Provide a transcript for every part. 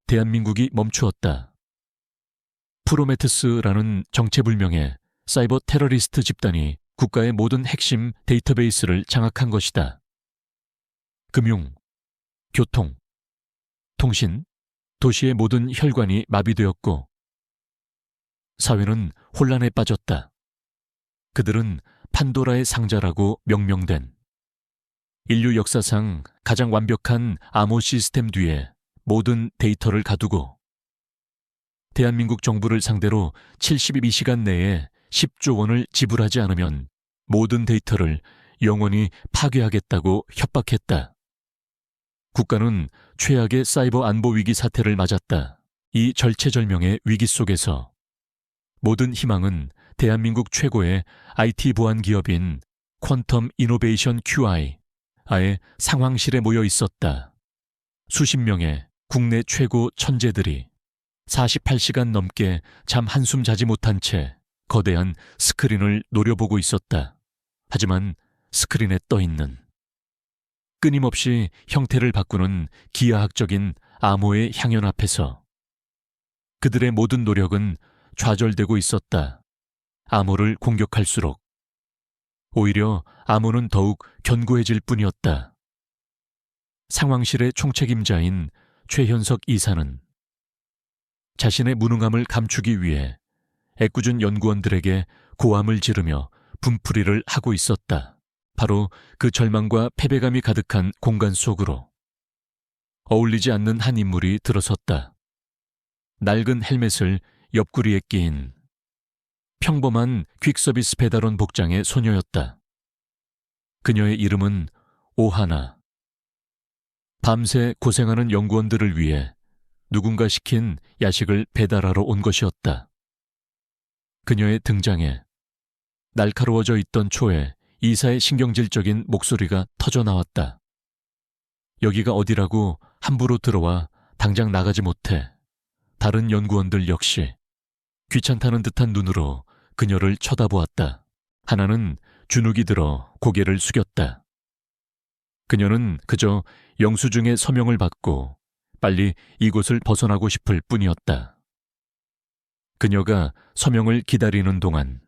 대한민국이 멈추었다. 프로메테스라는 정체불명의 사이버 테러리스트 집단이 국가의 모든 핵심 데이터베이스를 장악한 것이다. 금융, 교통, 통신, 도시의 모든 혈관이 마비되었고 사회는 혼란에 빠졌다. 그들은 판도라의 상자라고 명명된 인류 역사상 가장 완벽한 암호 시스템 뒤에 모든 데이터를 가두고 대한민국 정부를 상대로 72시간 내에 10조 원을 지불하지 않으면 모든 데이터를 영원히 파괴하겠다고 협박했다. 국가는 최악의 사이버 안보 위기 사태를 맞았다. 이 절체절명의 위기 속에서 모든 희망은 대한민국 최고의 IT 보안 기업인 퀀텀 이노베이션 QI, 아예 상황실에 모여 있었다. 수십 명의 국내 최고 천재들이 48시간 넘게 잠 한숨 자지 못한 채 거대한 스크린을 노려보고 있었다. 하지만 스크린에 떠있는 끊임없이 형태를 바꾸는 기하학적인 암호의 향연 앞에서 그들의 모든 노력은 좌절되고 있었다. 암호를 공격할수록 오히려 암호는 더욱 견고해질 뿐이었다. 상황실의 총책임자인 최현석 이사는 자신의 무능함을 감추기 위해 애꿎은 연구원들에게 고함을 지르며 분풀이를 하고 있었다. 바로 그 절망과 패배감이 가득한 공간 속으로 어울리지 않는 한 인물이 들어섰다. 낡은 헬멧을 옆구리에 끼인 평범한 퀵서비스 배달원 복장의 소녀였다. 그녀의 이름은 오하나. 밤새 고생하는 연구원들을 위해 누군가 시킨 야식을 배달하러 온 것이었다. 그녀의 등장에 날카로워져 있던 초에 이사의 신경질적인 목소리가 터져 나왔다. 여기가 어디라고 함부로 들어와 당장 나가지 못해. 다른 연구원들 역시 귀찮다는 듯한 눈으로 그녀를 쳐다보았다. 하나는 주눅이 들어 고개를 숙였다. 그녀는 그저 영수증의 서명을 받고 빨리 이곳을 벗어나고 싶을 뿐이었다. 그녀가 서명을 기다리는 동안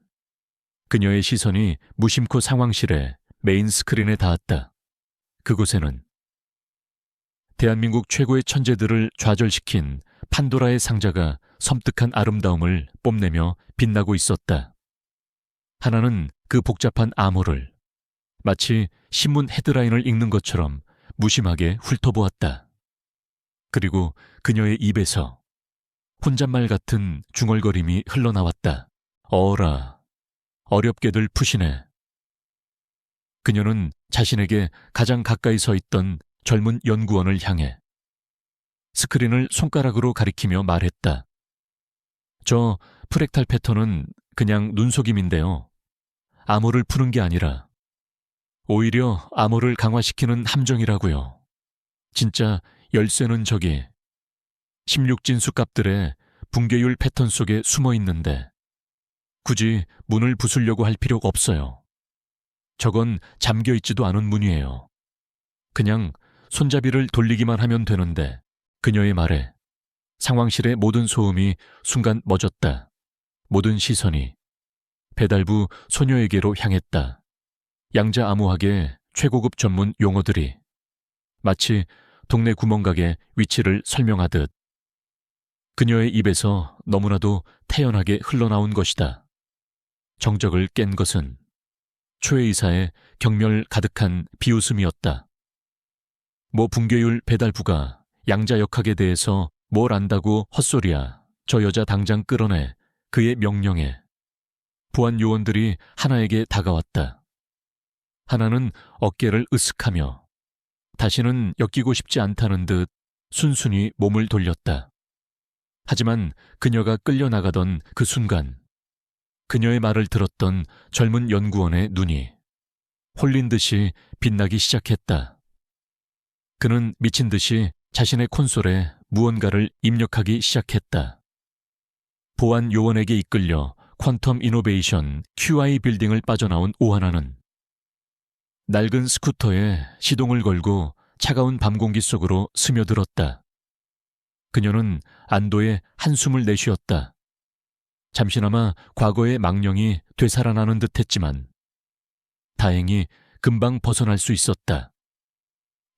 그녀의 시선이 무심코 상황실의 메인 스크린에 닿았다. 그곳에는 대한민국 최고의 천재들을 좌절시킨 판도라의 상자가 섬뜩한 아름다움을 뽐내며 빛나고 있었다. 하나는 그 복잡한 암호를 마치 신문 헤드라인을 읽는 것처럼 무심하게 훑어보았다. 그리고 그녀의 입에서 혼잣말 같은 중얼거림이 흘러나왔다. 어라, 어렵게들 푸시네. 그녀는 자신에게 가장 가까이 서 있던 젊은 연구원을 향해 스크린을 손가락으로 가리키며 말했다. 저 프랙탈 패턴은 그냥 눈속임인데요. 암호를 푸는 게 아니라 오히려 암호를 강화시키는 함정이라고요. 진짜 열쇠는 저기 16진수 값들의 붕괴율 패턴 속에 숨어 있는데 굳이 문을 부수려고 할 필요가 없어요. 저건 잠겨있지도 않은 문이에요. 그냥 손잡이를 돌리기만 하면 되는데. 그녀의 말에 상황실의 모든 소음이 순간 멎었다. 모든 시선이 배달부 소녀에게로 향했다. 양자암호학의 최고급 전문 용어들이 마치 동네 구멍가게 위치를 설명하듯 그녀의 입에서 너무나도 태연하게 흘러나온 것이다. 정적을 깬 것은 최 이사의 경멸 가득한 비웃음이었다. 뭐 붕괴율 배달부가 양자역학에 대해서 뭘 안다고 헛소리야. 저 여자 당장 끌어내. 그의 명령에 보안 요원들이 하나에게 다가왔다. 하나는 어깨를 으쓱하며 다시는 엮이고 싶지 않다는 듯 순순히 몸을 돌렸다. 하지만 그녀가 끌려나가던 그 순간 그녀의 말을 들었던 젊은 연구원의 눈이 홀린 듯이 빛나기 시작했다. 그는 미친 듯이 자신의 콘솔에 무언가를 입력하기 시작했다. 보안 요원에게 이끌려 퀀텀 이노베이션 QI 빌딩을 빠져나온 오하나는 낡은 스쿠터에 시동을 걸고 차가운 밤 공기 속으로 스며들었다. 그녀는 안도의 한숨을 내쉬었다. 잠시나마 과거의 망령이 되살아나는 듯했지만 다행히 금방 벗어날 수 있었다.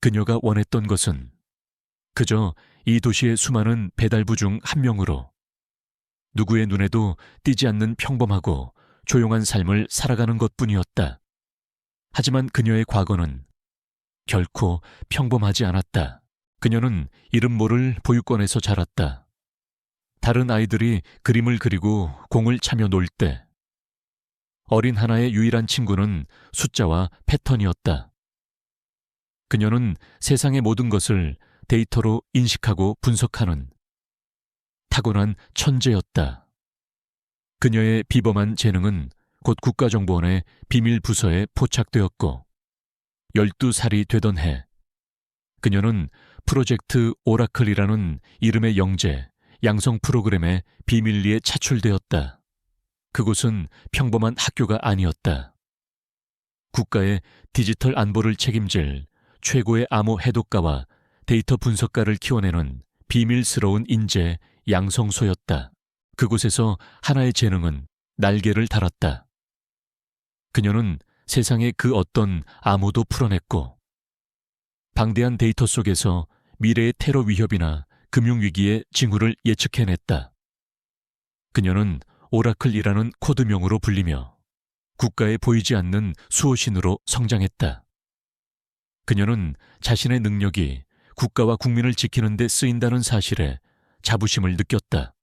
그녀가 원했던 것은 그저 이 도시의 수많은 배달부 중 한 명으로 누구의 눈에도 띄지 않는 평범하고 조용한 삶을 살아가는 것뿐이었다. 하지만 그녀의 과거는 결코 평범하지 않았다. 그녀는 이름 모를 보육원에서 자랐다. 다른 아이들이 그림을 그리고 공을 차며 놀 때 어린 하나의 유일한 친구는 숫자와 패턴이었다. 그녀는 세상의 모든 것을 데이터로 인식하고 분석하는 타고난 천재였다. 그녀의 비범한 재능은 곧 국가정보원의 비밀 부서에 포착되었고 12살이 되던 해 그녀는 프로젝트 오라클이라는 이름의 영재, 양성 프로그램의 비밀리에 차출되었다. 그곳은 평범한 학교가 아니었다. 국가의 디지털 안보를 책임질 최고의 암호 해독가와 데이터 분석가를 키워내는 비밀스러운 인재 양성소였다. 그곳에서 하나의 재능은 날개를 달았다. 그녀는 세상의 그 어떤 암호도 풀어냈고 방대한 데이터 속에서 미래의 테러 위협이나 금융위기의 징후를 예측해냈다. 그녀는 오라클이라는 코드명으로 불리며 국가에 보이지 않는 수호신으로 성장했다. 그녀는 자신의 능력이 국가와 국민을 지키는 데 쓰인다는 사실에 자부심을 느꼈다.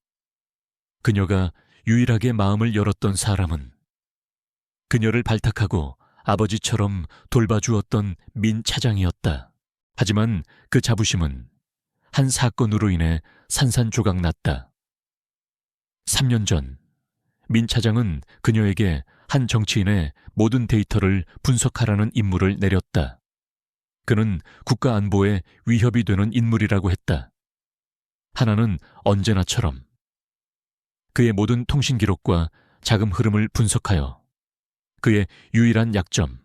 그녀가 유일하게 마음을 열었던 사람은 그녀를 발탁하고 아버지처럼 돌봐주었던 민 차장이었다. 하지만 그 자부심은 한 사건으로 인해 산산조각났다. 3년 전, 민 차장은 그녀에게 한 정치인의 모든 데이터를 분석하라는 임무를 내렸다. 그는 국가 안보에 위협이 되는 인물이라고 했다. 하나는 언제나처럼 그의 모든 통신 기록과 자금 흐름을 분석하여 그의 유일한 약점,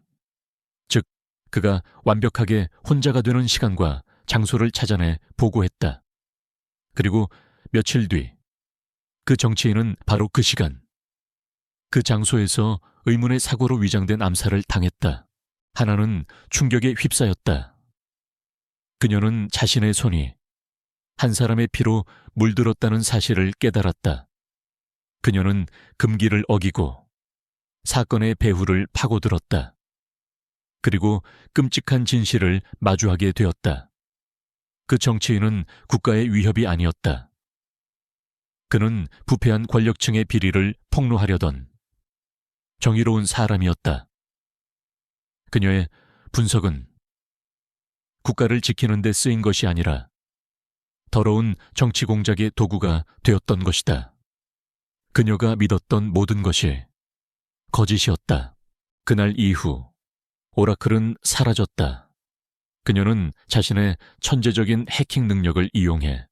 즉 그가 완벽하게 혼자가 되는 시간과 장소를 찾아내 보고했다. 그리고 며칠 뒤 그 정치인은 바로 그 시간, 그 장소에서 의문의 사고로 위장된 암살을 당했다. 하나는 충격에 휩싸였다. 그녀는 자신의 손이 한 사람의 피로 물들었다는 사실을 깨달았다. 그녀는 금기를 어기고 사건의 배후를 파고들었다. 그리고 끔찍한 진실을 마주하게 되었다. 그 정치인은 국가의 위협이 아니었다. 그는 부패한 권력층의 비리를 폭로하려던 정의로운 사람이었다. 그녀의 분석은 국가를 지키는 데 쓰인 것이 아니라 더러운 정치 공작의 도구가 되었던 것이다. 그녀가 믿었던 모든 것이 거짓이었다. 그날 이후 오라클은 사라졌다. 그녀는 자신의 천재적인 해킹 능력을 이용해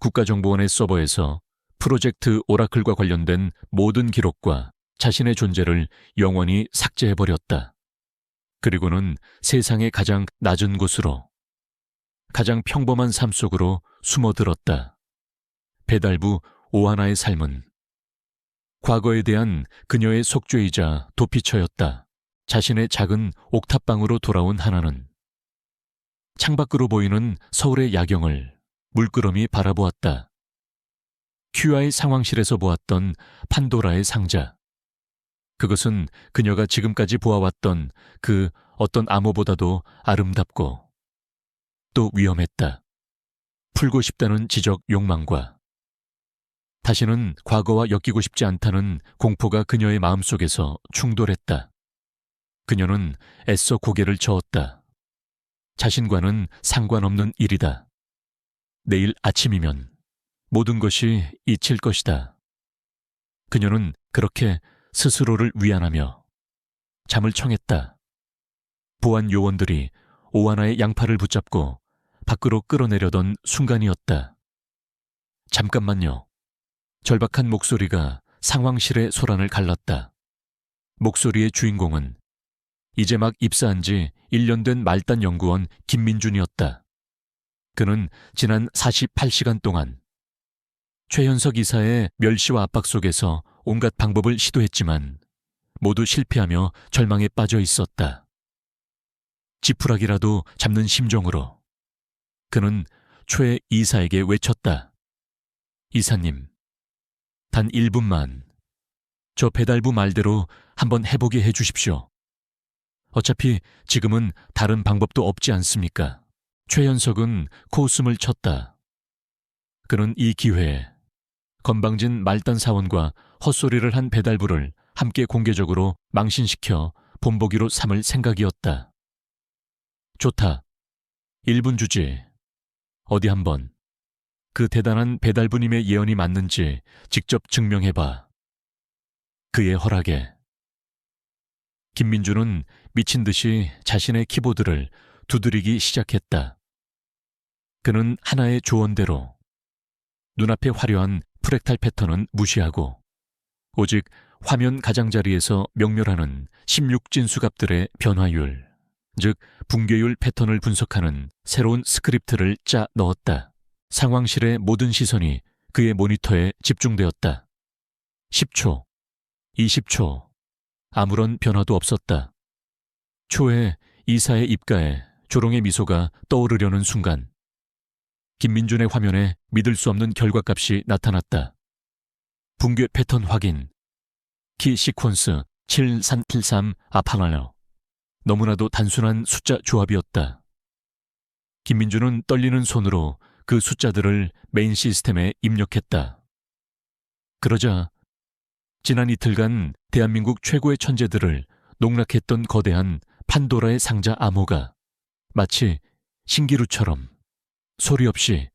국가정보원의 서버에서 프로젝트 오라클과 관련된 모든 기록과 자신의 존재를 영원히 삭제해버렸다. 그리고는 세상의 가장 낮은 곳으로, 가장 평범한 삶 속으로 숨어들었다. 배달부 오하나의 삶은 과거에 대한 그녀의 속죄이자 도피처였다. 자신의 작은 옥탑방으로 돌아온 하나는 창밖으로 보이는 서울의 야경을 물끄러미 바라보았다. QI 상황실에서 보았던 판도라의 상자. 그것은 그녀가 지금까지 보아왔던 그 어떤 암호보다도 아름답고 또 위험했다. 풀고 싶다는 지적 욕망과 다시는 과거와 엮이고 싶지 않다는 공포가 그녀의 마음속에서 충돌했다. 그녀는 애써 고개를 저었다. 자신과는 상관없는 일이다. 내일 아침이면 모든 것이 잊힐 것이다. 그녀는 그렇게 스스로를 위안하며 잠을 청했다. 보안 요원들이 오하나의 양팔을 붙잡고 밖으로 끌어내려던 순간이었다. 잠깐만요. 절박한 목소리가 상황실의 소란을 갈랐다. 목소리의 주인공은 이제 막 입사한 지 1년 된 말단 연구원 김민준이었다. 그는 지난 48시간 동안 최현석 이사의 멸시와 압박 속에서 온갖 방법을 시도했지만 모두 실패하며 절망에 빠져 있었다. 지푸라기라도 잡는 심정으로 그는 최 이사에게 외쳤다. 이사님, 단 1분만 저 배달부 말대로 한번 해보게 해주십시오. 어차피 지금은 다른 방법도 없지 않습니까? 최현석은 코웃음을 쳤다. 그는 이 기회에 건방진 말단 사원과 헛소리를 한 배달부를 함께 공개적으로 망신시켜 본보기로 삼을 생각이었다. 좋다. 1분 주지. 어디 한번 그 대단한 배달부님의 예언이 맞는지 직접 증명해봐. 그의 허락에 김민주는 미친 듯이 자신의 키보드를 두드리기 시작했다. 그는 하나의 조언대로 눈앞의 화려한 프랙탈 패턴은 무시하고 오직 화면 가장자리에서 명멸하는 16진수값들의 변화율, 즉 붕괴율 패턴을 분석하는 새로운 스크립트를 짜 넣었다. 상황실의 모든 시선이 그의 모니터에 집중되었다. 10초, 20초, 아무런 변화도 없었다. 초에 이사의 입가에 조롱의 미소가 떠오르려는 순간 김민준의 화면에 믿을 수 없는 결과값이 나타났다. 붕괴 패턴 확인, 키 시퀀스 7373 아파나요. 너무나도 단순한 숫자 조합이었다. 김민준은 떨리는 손으로 그 숫자들을 메인 시스템에 입력했다. 그러자 지난 이틀간 대한민국 최고의 천재들을 농락했던 거대한 판도라의 상자 암호가 마치 신기루처럼 소리 없이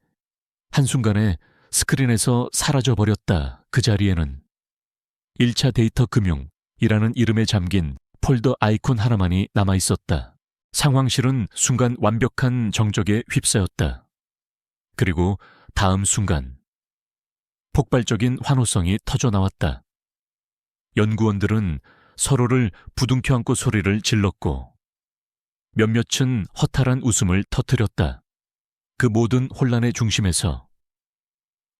한순간에 스크린에서 사라져버렸다. 그 자리에는 1차 데이터 금융이라는 이름에 잠긴 폴더 아이콘 하나만이 남아있었다. 상황실은 순간 완벽한 정적에 휩싸였다. 그리고 다음 순간 폭발적인 환호성이 터져나왔다. 연구원들은 서로를 부둥켜 안고 소리를 질렀고 몇몇은 허탈한 웃음을 터뜨렸다. 그 모든 혼란의 중심에서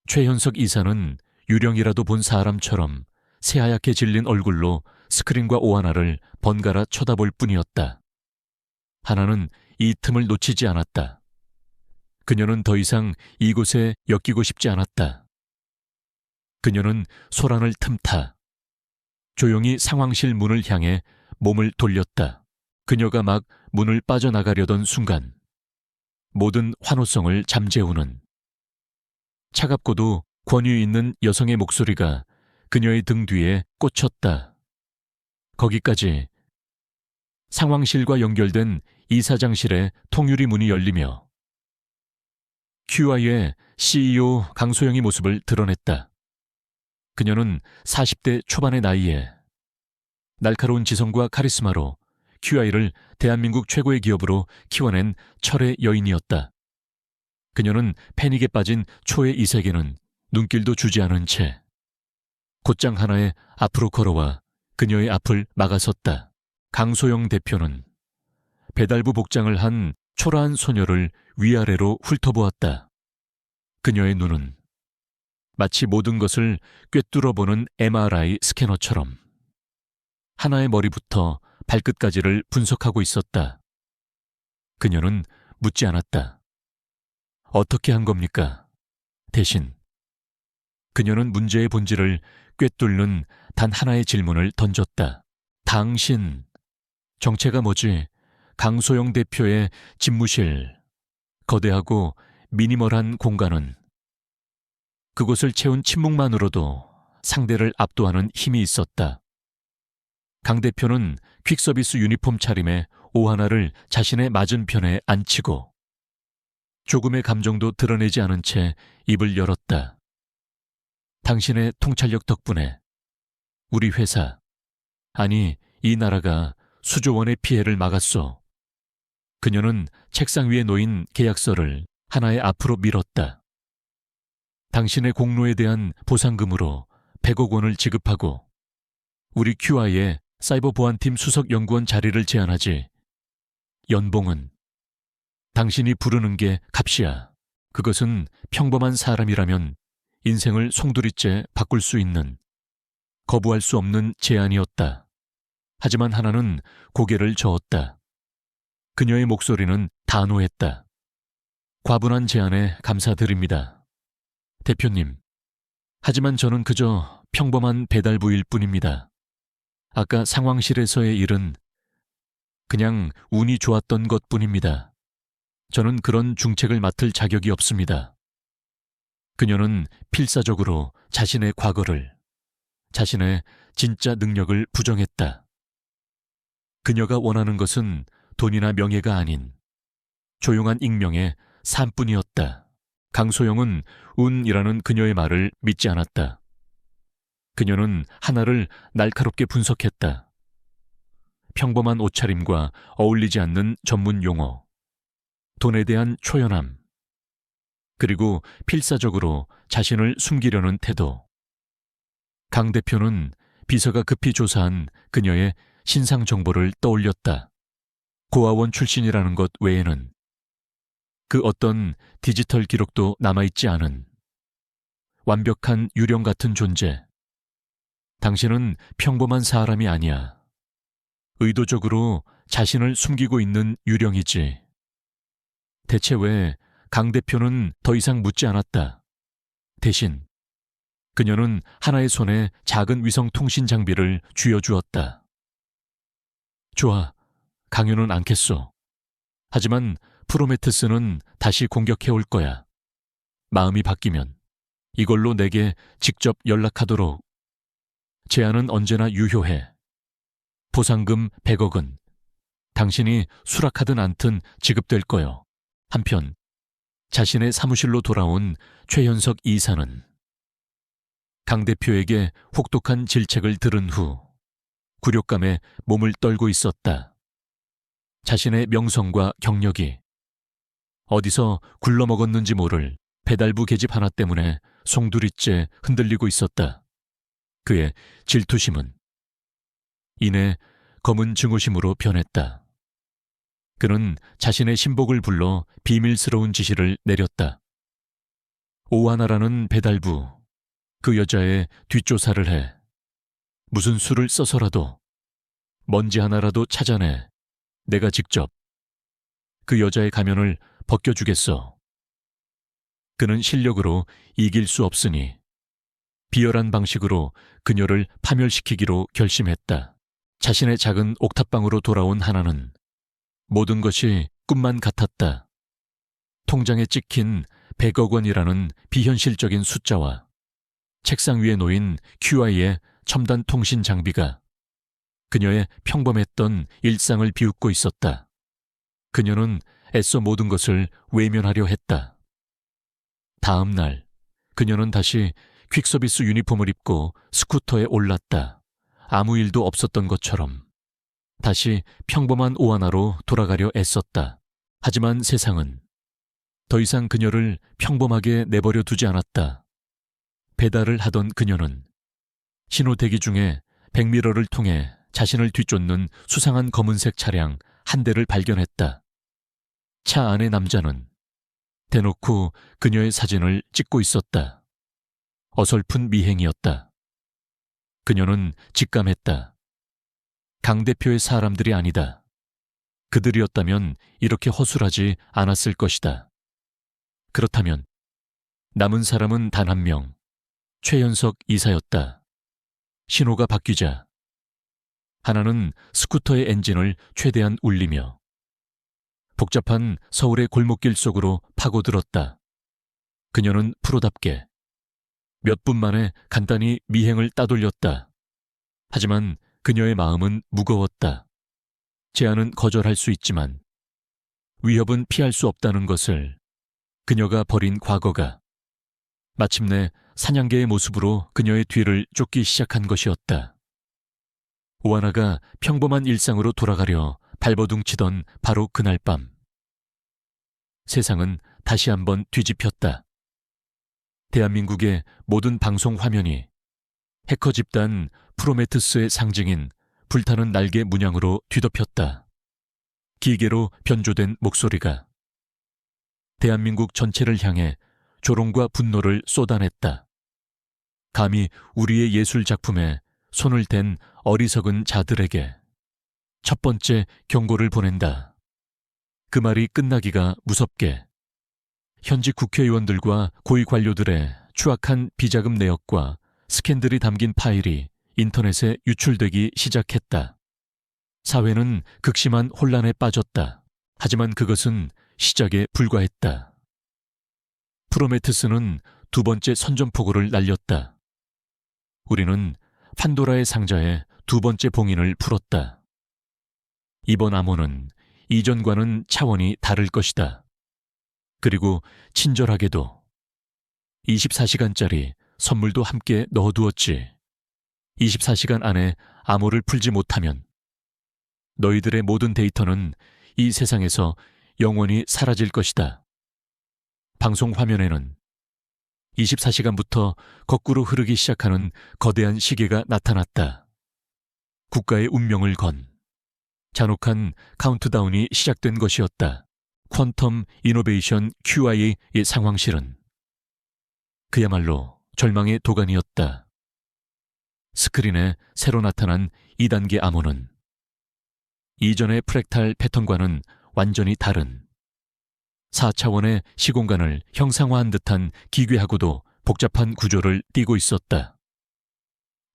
최현석 이사는 유령이라도 본 사람처럼 새하얗게 질린 얼굴로 스크린과 오하나를 번갈아 쳐다볼 뿐이었다. 하나는 이 틈을 놓치지 않았다. 그녀는 더 이상 이곳에 엮이고 싶지 않았다. 그녀는 소란을 틈타 조용히 상황실 문을 향해 몸을 돌렸다. 그녀가 막 문을 빠져나가려던 순간 모든 환호성을 잠재우는 차갑고도 권위 있는 여성의 목소리가 그녀의 등 뒤에 꽂혔다. 거기까지 상황실과 연결된 이사장실의 통유리 문이 열리며 QI의 CEO 강소영의 모습을 드러냈다. 그녀는 40대 초반의 나이에 날카로운 지성과 카리스마로 QI를 대한민국 최고의 기업으로 키워낸 철의 여인이었다. 그녀는 패닉에 빠진 초의 이세계는 눈길도 주지 않은 채 곧장 하나에 앞으로 걸어와 그녀의 앞을 막아섰다. 강소영 대표는 배달부 복장을 한 초라한 소녀를 위아래로 훑어보았다. 그녀의 눈은 마치 모든 것을 꿰뚫어보는 MRI 스캐너처럼 하나의 머리부터 발끝까지를 분석하고 있었다. 그녀는 묻지 않았다. 어떻게 한 겁니까? 대신 그녀는 문제의 본질을 꿰뚫는 단 하나의 질문을 던졌다. 당신, 정체가 뭐지? 강소영 대표의 집무실, 거대하고 미니멀한 공간은 그곳을 채운 침묵만으로도 상대를 압도하는 힘이 있었다. 강 대표는 퀵서비스 유니폼 차림에 오하나를 자신의 맞은편에 앉히고 조금의 감정도 드러내지 않은 채 입을 열었다. 당신의 통찰력 덕분에 우리 회사, 아니 이 나라가 수조 원의 피해를 막았소. 그녀는 책상 위에 놓인 계약서를 하나의 앞으로 밀었다. 당신의 공로에 대한 보상금으로 100억 원을 지급하고 우리 QI의 사이버 보안팀 수석 연구원 자리를 제안하지. 연봉은 당신이 부르는 게 값이야. 그것은 평범한 사람이라면 인생을 송두리째 바꿀 수 있는, 거부할 수 없는 제안이었다. 하지만 하나는 고개를 저었다. 그녀의 목소리는 단호했다. 과분한 제안에 감사드립니다, 대표님. 하지만 저는 그저 평범한 배달부일 뿐입니다. 아까 상황실에서의 일은 그냥 운이 좋았던 것뿐입니다. 저는 그런 중책을 맡을 자격이 없습니다. 그녀는 필사적으로 자신의 과거를, 자신의 진짜 능력을 부정했다. 그녀가 원하는 것은 돈이나 명예가 아닌 조용한 익명의 삶뿐이었다. 강소영은 운이라는 그녀의 말을 믿지 않았다. 그녀는 하나를 날카롭게 분석했다. 평범한 옷차림과 어울리지 않는 전문 용어, 돈에 대한 초연함, 그리고 필사적으로 자신을 숨기려는 태도. 강 대표는 비서가 급히 조사한 그녀의 신상 정보를 떠올렸다. 고아원 출신이라는 것 외에는 그 어떤 디지털 기록도 남아있지 않은 완벽한 유령 같은 존재. 당신은 평범한 사람이 아니야. 의도적으로 자신을 숨기고 있는 유령이지. 대체 왜 강 대표는 더 이상 묻지 않았다. 대신 그녀는 하나의 손에 작은 위성 통신 장비를 쥐어주었다. 좋아, 강요는 않겠소. 하지만 프로메테스는 다시 공격해올 거야. 마음이 바뀌면 이걸로 내게 직접 연락하도록. 제안은 언제나 유효해. 보상금 100억은 당신이 수락하든 않든 지급될 거요. 한편 자신의 사무실로 돌아온 최현석 이사는 강 대표에게 혹독한 질책을 들은 후 굴욕감에 몸을 떨고 있었다. 자신의 명성과 경력이 어디서 굴러먹었는지 모를 배달부 계집 하나 때문에 송두리째 흔들리고 있었다. 그의 질투심은 이내 검은 증오심으로 변했다. 그는 자신의 신복을 불러 비밀스러운 지시를 내렸다. 오하나라는 배달부, 그 여자의 뒷조사를 해. 무슨 수를 써서라도, 먼지 하나라도 찾아내. 내가 직접 그 여자의 가면을 벗겨주겠어. 그는 실력으로 이길 수 없으니 비열한 방식으로 그녀를 파멸시키기로 결심했다. 자신의 작은 옥탑방으로 돌아온 하나는 모든 것이 꿈만 같았다. 통장에 찍힌 100억 원이라는 비현실적인 숫자와 책상 위에 놓인 QI의 첨단 통신 장비가 그녀의 평범했던 일상을 비웃고 있었다. 그녀는 애써 모든 것을 외면하려 했다. 다음 날, 그녀는 다시 퀵서비스 유니폼을 입고 스쿠터에 올랐다. 아무 일도 없었던 것처럼 다시 평범한 오하나로 돌아가려 애썼다. 하지만 세상은 더 이상 그녀를 평범하게 내버려 두지 않았다. 배달을 하던 그녀는 신호 대기 중에 백미러를 통해 자신을 뒤쫓는 수상한 검은색 차량 한 대를 발견했다. 차 안의 남자는 대놓고 그녀의 사진을 찍고 있었다. 어설픈 미행이었다. 그녀는 직감했다. 강 대표의 사람들이 아니다. 그들이었다면 이렇게 허술하지 않았을 것이다. 그렇다면 남은 사람은 단 한 명, 최현석 이사였다. 신호가 바뀌자 하나는 스쿠터의 엔진을 최대한 울리며 복잡한 서울의 골목길 속으로 파고들었다. 그녀는 프로답게 몇 분 만에 간단히 미행을 따돌렸다. 하지만 그녀의 마음은 무거웠다. 제안은 거절할 수 있지만 위협은 피할 수 없다는 것을, 그녀가 버린 과거가 마침내 사냥개의 모습으로 그녀의 뒤를 쫓기 시작한 것이었다. 오하나가 평범한 일상으로 돌아가려 발버둥치던 바로 그날 밤, 세상은 다시 한번 뒤집혔다. 대한민국의 모든 방송 화면이 해커 집단 프로메테스의 상징인 불타는 날개 문양으로 뒤덮였다. 기계로 변조된 목소리가 대한민국 전체를 향해 조롱과 분노를 쏟아냈다. 감히 우리의 예술 작품에 손을 댄 어리석은 자들에게 첫 번째 경고를 보낸다. 그 말이 끝나기가 무섭게 현직 국회의원들과 고위 관료들의 추악한 비자금 내역과 스캔들이 담긴 파일이 인터넷에 유출되기 시작했다. 사회는 극심한 혼란에 빠졌다. 하지만 그것은 시작에 불과했다. 프로메테스는 두 번째 선전포고를 날렸다. 우리는 판도라의 상자에 두 번째 봉인을 풀었다. 이번 암호는 이전과는 차원이 다를 것이다. 그리고 친절하게도 24시간짜리 선물도 함께 넣어두었지. 24시간 안에 암호를 풀지 못하면 너희들의 모든 데이터는 이 세상에서 영원히 사라질 것이다. 방송 화면에는 24시간부터 거꾸로 흐르기 시작하는 거대한 시계가 나타났다. 국가의 운명을 건 잔혹한 카운트다운이 시작된 것이었다. 퀀텀 이노베이션 QI의 상황실은 그야말로 절망의 도가니였다. 스크린에 새로 나타난 2단계 암호는 이전의 프랙탈 패턴과는 완전히 다른 4차원의 시공간을 형상화한 듯한 기괴하고도 복잡한 구조를 띠고 있었다.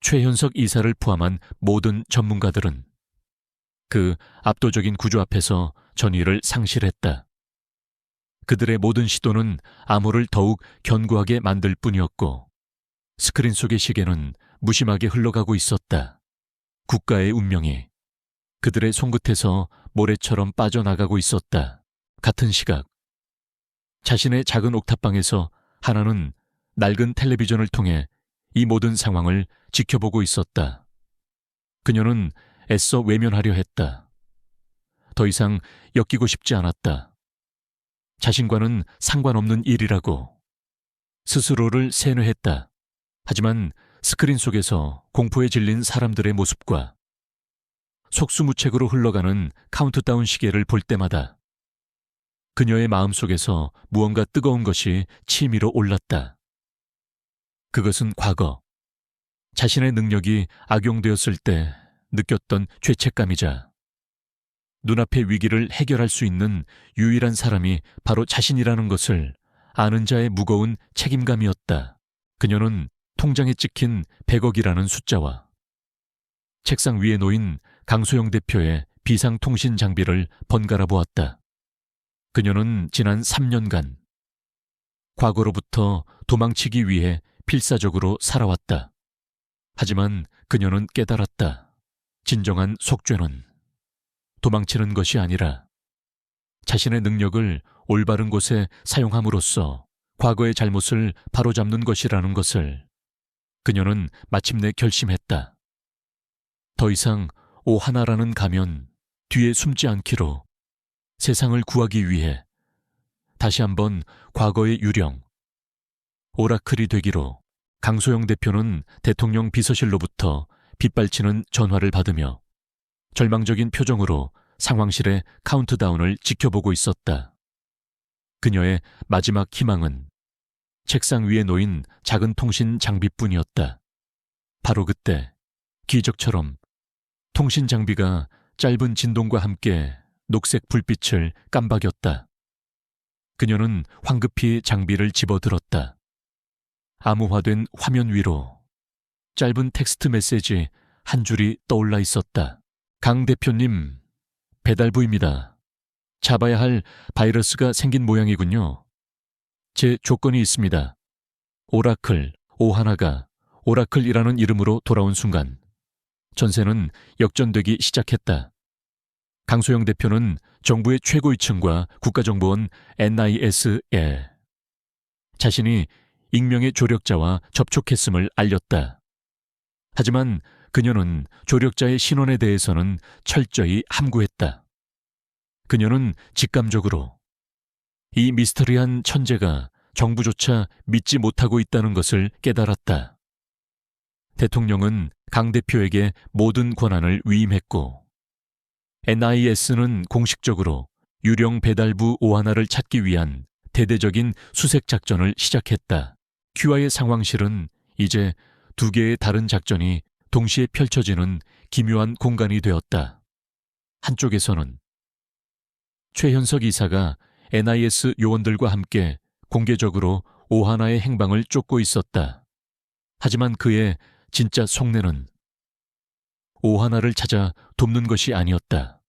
최현석 이사를 포함한 모든 전문가들은 그 압도적인 구조 앞에서 전의를 상실했다. 그들의 모든 시도는 암호를 더욱 견고하게 만들 뿐이었고 스크린 속의 시계는 무심하게 흘러가고 있었다. 국가의 운명이 그들의 손끝에서 모래처럼 빠져나가고 있었다. 같은 시각 자신의 작은 옥탑방에서 하나는 낡은 텔레비전을 통해 이 모든 상황을 지켜보고 있었다. 그녀는 애써 외면하려 했다. 더 이상 엮이고 싶지 않았다. 자신과는 상관없는 일이라고 스스로를 세뇌했다. 하지만 스크린 속에서 공포에 질린 사람들의 모습과 속수무책으로 흘러가는 카운트다운 시계를 볼 때마다 그녀의 마음속에서 무언가 뜨거운 것이 치밀어 올랐다. 그것은 과거, 자신의 능력이 악용되었을 때 느꼈던 죄책감이자 눈앞의 위기를 해결할 수 있는 유일한 사람이 바로 자신이라는 것을 아는 자의 무거운 책임감이었다. 그녀는 통장에 찍힌 100억이라는 숫자와 책상 위에 놓인 강소영 대표의 비상통신 장비를 번갈아 보았다. 그녀는 지난 3년간 과거로부터 도망치기 위해 필사적으로 살아왔다. 하지만 그녀는 깨달았다. 진정한 속죄는 도망치는 것이 아니라 자신의 능력을 올바른 곳에 사용함으로써 과거의 잘못을 바로잡는 것이라는 것을 그녀는 마침내 결심했다. 더 이상 오하나라는 가면 뒤에 숨지 않기로 세상을 구하기 위해 다시 한번 과거의 유령, 오라클이 되기로 강소영 대표는 대통령 비서실로부터 빗발치는 전화를 받으며 절망적인 표정으로 상황실의 카운트다운을 지켜보고 있었다. 그녀의 마지막 희망은 책상 위에 놓인 작은 통신 장비뿐이었다. 바로 그때 기적처럼 통신 장비가 짧은 진동과 함께 녹색 불빛을 깜박였다. 그녀는 황급히 장비를 집어들었다. 암호화된 화면 위로 짧은 텍스트 메시지 한 줄이 떠올라 있었다. 강 대표님, 배달부입니다. 잡아야 할 바이러스가 생긴 모양이군요. 제 조건이 있습니다. 오라클, 오하나가 오라클이라는 이름으로 돌아온 순간 전세는 역전되기 시작했다. 강소영 대표는 정부의 최고위층과 국가정보원 NIS에 자신이 익명의 조력자와 접촉했음을 알렸다. 하지만 그녀는 조력자의 신원에 대해서는 철저히 함구했다. 그녀는 직감적으로 이 미스터리한 천재가 정부조차 믿지 못하고 있다는 것을 깨달았다. 대통령은 강 대표에게 모든 권한을 위임했고 NIS는 공식적으로 유령 배달부 오하나를 찾기 위한 대대적인 수색 작전을 시작했다. QI의 상황실은 이제 두 개의 다른 작전이 동시에 펼쳐지는 기묘한 공간이 되었다. 한쪽에서는 최현석 이사가 NIS 요원들과 함께 공개적으로 오하나의 행방을 쫓고 있었다. 하지만 그의 진짜 속내는 오하나를 찾아 돕는 것이 아니었다.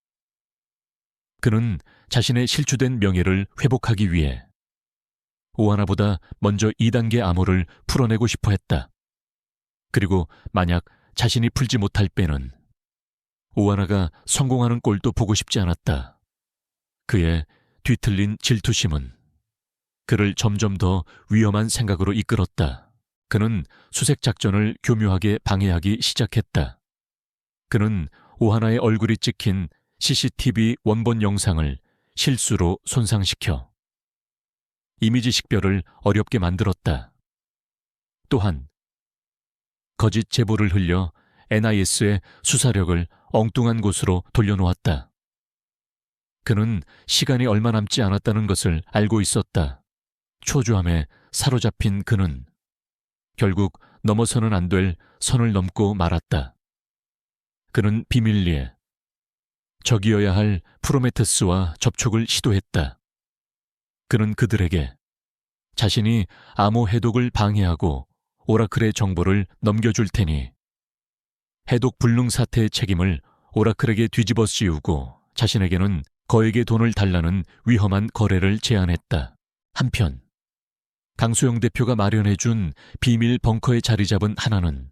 그는 자신의 실추된 명예를 회복하기 위해 오하나보다 먼저 2단계 암호를 풀어내고 싶어 했다. 그리고 만약 자신이 풀지 못할 때는 오하나가 성공하는 꼴도 보고 싶지 않았다. 그의 뒤틀린 질투심은 그를 점점 더 위험한 생각으로 이끌었다. 그는 수색 작전을 교묘하게 방해하기 시작했다. 그는 오하나의 얼굴이 찍힌 CCTV 원본 영상을 실수로 손상시켜 이미지 식별을 어렵게 만들었다. 또한 거짓 제보를 흘려 NIS의 수사력을 엉뚱한 곳으로 돌려놓았다. 그는 시간이 얼마 남지 않았다는 것을 알고 있었다. 초조함에 사로잡힌 그는 결국 넘어서는 안 될 선을 넘고 말았다. 그는 비밀리에 적이어야 할 프로메테스와 접촉을 시도했다. 그는 그들에게 자신이 암호 해독을 방해하고 오라클의 정보를 넘겨줄 테니 해독 불능 사태의 책임을 오라클에게 뒤집어 씌우고 자신에게는 거액의 돈을 달라는 위험한 거래를 제안했다. 한편 강소영 대표가 마련해준 비밀 벙커에 자리 잡은 하나는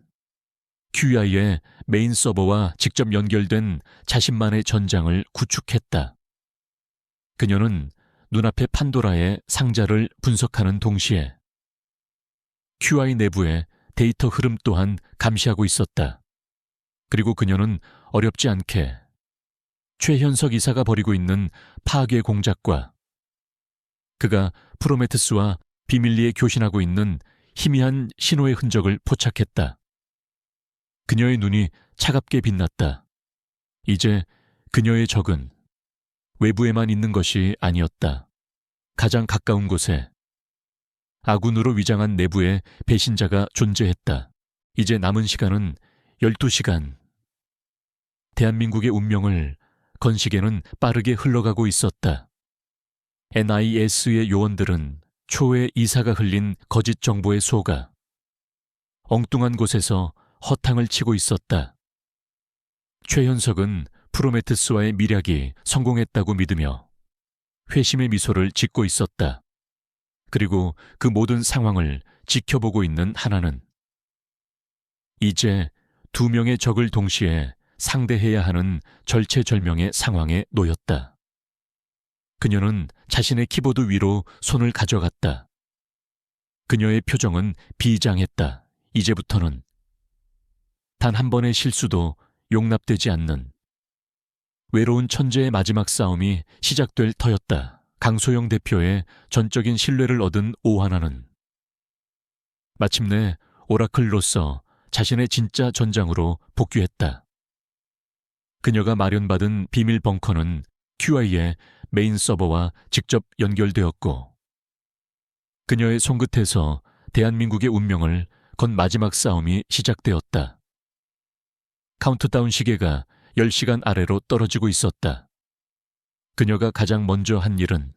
QI의 메인 서버와 직접 연결된 자신만의 전장을 구축했다. 그녀는 눈앞의 판도라의 상자를 분석하는 동시에 QI 내부의 데이터 흐름 또한 감시하고 있었다. 그리고 그녀는 어렵지 않게 최현석 이사가 벌이고 있는 파괴 공작과 그가 프로메테스와 비밀리에 교신하고 있는 희미한 신호의 흔적을 포착했다. 그녀의 눈이 차갑게 빛났다. 이제 그녀의 적은 외부에만 있는 것이 아니었다. 가장 가까운 곳에 아군으로 위장한 내부의 배신자가 존재했다. 이제 남은 시간은 12시간. 대한민국의 운명을 건식에는 빠르게 흘러가고 있었다. NIS의 요원들은 초에 이사가 흘린 거짓 정보에 속아 엉뚱한 곳에서 허탕을 치고 있었다. 최현석은 프로메테스와의 밀약이 성공했다고 믿으며 회심의 미소를 짓고 있었다. 그리고 그 모든 상황을 지켜보고 있는 하나는 이제 두 명의 적을 동시에 상대해야 하는 절체절명의 상황에 놓였다. 그녀는 자신의 키보드 위로 손을 가져갔다. 그녀의 표정은 비장했다. 이제부터는 단 한 번의 실수도 용납되지 않는 외로운 천재의 마지막 싸움이 시작될 터였다. 강소영 대표의 전적인 신뢰를 얻은 오하나는 마침내 오라클로서 자신의 진짜 전장으로 복귀했다. 그녀가 마련받은 비밀 벙커는 QI의 메인 서버와 직접 연결되었고 그녀의 손끝에서 대한민국의 운명을 건 마지막 싸움이 시작되었다. 카운트다운 시계가 10시간 아래로 떨어지고 있었다. 그녀가 가장 먼저 한 일은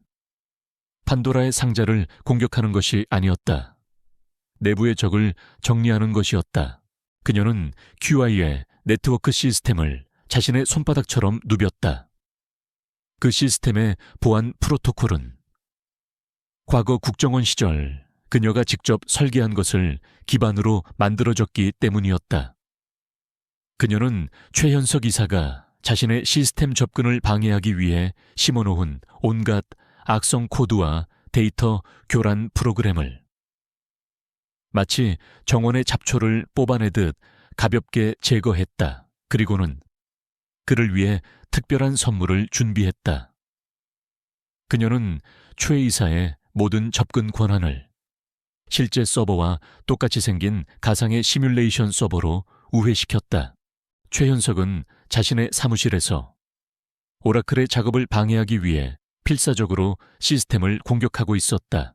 판도라의 상자를 공격하는 것이 아니었다. 내부의 적을 정리하는 것이었다. 그녀는 QI의 네트워크 시스템을 자신의 손바닥처럼 누볐다. 그 시스템의 보안 프로토콜은 과거 국정원 시절 그녀가 직접 설계한 것을 기반으로 만들어졌기 때문이었다. 그녀는 최현석 이사가 자신의 시스템 접근을 방해하기 위해 심어놓은 온갖 악성 코드와 데이터 교란 프로그램을 마치 정원의 잡초를 뽑아내듯 가볍게 제거했다. 그리고는 그를 위해 특별한 선물을 준비했다. 그녀는 최 이사의 모든 접근 권한을 실제 서버와 똑같이 생긴 가상의 시뮬레이션 서버로 우회시켰다. 최현석은 자신의 사무실에서 오라클의 작업을 방해하기 위해 필사적으로 시스템을 공격하고 있었다.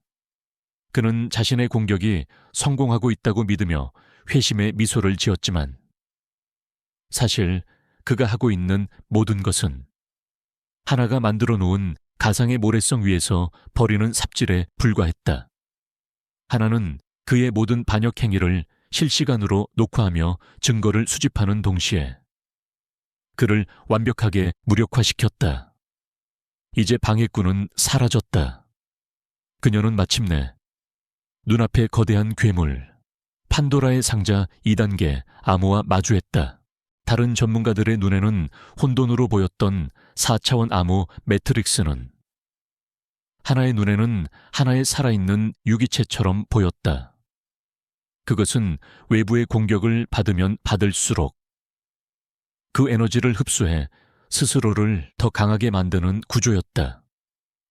그는 자신의 공격이 성공하고 있다고 믿으며 회심의 미소를 지었지만 사실 그가 하고 있는 모든 것은 하나가 만들어 놓은 가상의 모래성 위에서 벌이는 삽질에 불과했다. 하나는 그의 모든 반역 행위를 실시간으로 녹화하며 증거를 수집하는 동시에 그를 완벽하게 무력화시켰다. 이제 방해꾼은 사라졌다. 그녀는 마침내 눈앞의 거대한 괴물, 판도라의 상자 2단계 암호와 마주했다. 다른 전문가들의 눈에는 혼돈으로 보였던 4차원 암호 매트릭스는 하나의 눈에는 하나의 살아있는 유기체처럼 보였다. 그것은 외부의 공격을 받으면 받을수록 그 에너지를 흡수해 스스로를 더 강하게 만드는 구조였다.